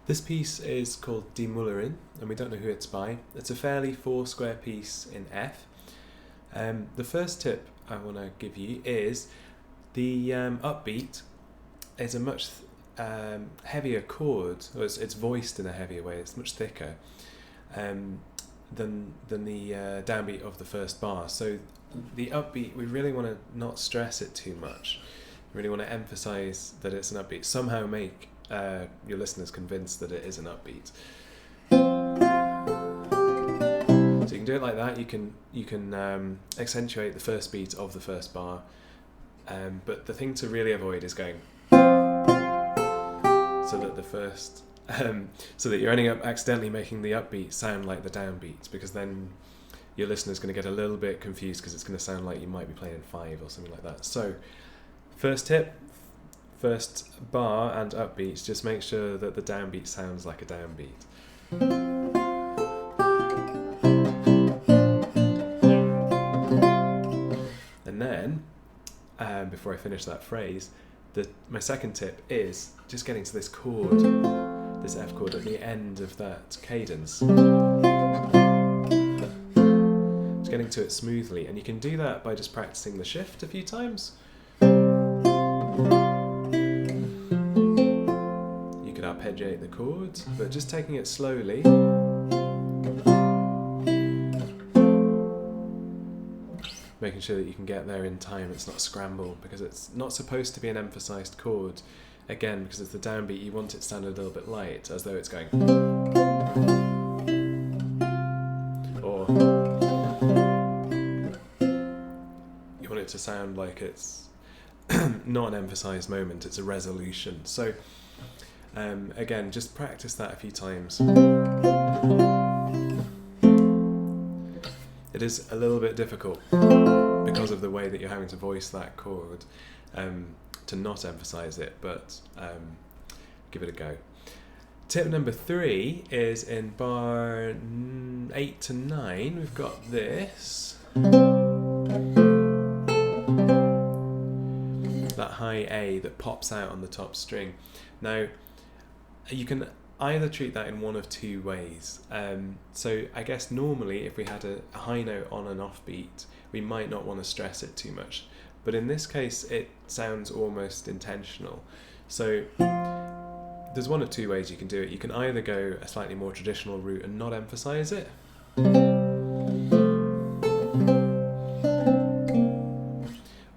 This piece is called Die Mullerin, and we don't know who it's by. It's a fairly four-square piece in F. The first tip I want to give you is the upbeat is a much heavier chord, or it's voiced in a heavier way. It's much thicker than the downbeat of the first bar. So the upbeat, we really want to not stress it too much. We really want to emphasize that it's an upbeat. Somehow make your listeners convinced that it is an upbeat. So you can do it like that. You can accentuate the first beat of the first bar, but the thing to really avoid is going so that the first so that you're ending up accidentally making the upbeat sound like the downbeat, because then your listener's going to get a little bit confused because it's going to sound like you might be playing in 5 or something like that. So first tip, first bar and upbeats, just make sure that the downbeat sounds like a downbeat. And then, before I finish that phrase, my second tip is just getting to this chord, this F chord at the end of that cadence. Just getting to it smoothly, and you can do that by just practicing the shift a few times. Arpeggiate the chords, but just taking it slowly. Making sure that you can get there in time, it's not a scramble, because it's not supposed to be an emphasized chord. Again, because it's the downbeat, you want it to sound a little bit light, as though it's going. Or you want it to sound like it's not an emphasized moment, it's a resolution. So again, just practice that a few times. It is a little bit difficult because of the way that you're having to voice that chord to not emphasize it, but give it a go. Tip number 3 is in bar 8 to 9. We've got this. That high A that pops out on the top string. Now, you can either treat that in one of two ways. So I guess normally if we had a high note on an offbeat, we might not want to stress it too much. But in this case, it sounds almost intentional. So there's one of two ways you can do it. You can either go a slightly more traditional route and not emphasize it.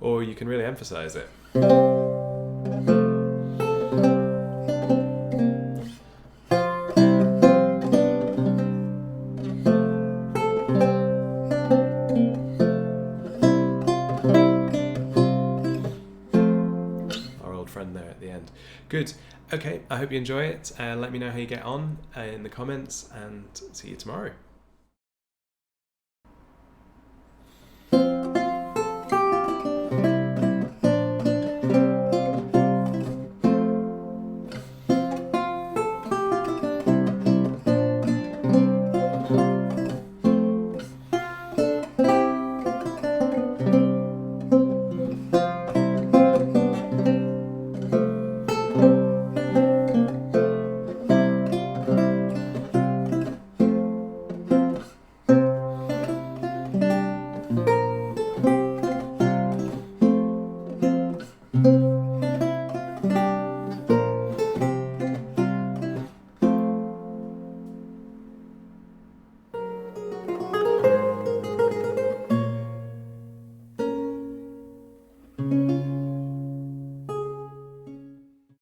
Or you can really emphasize it. There at the end. Good. Okay, I hope you enjoy it. Let me know how you get on in the comments, and see you tomorrow.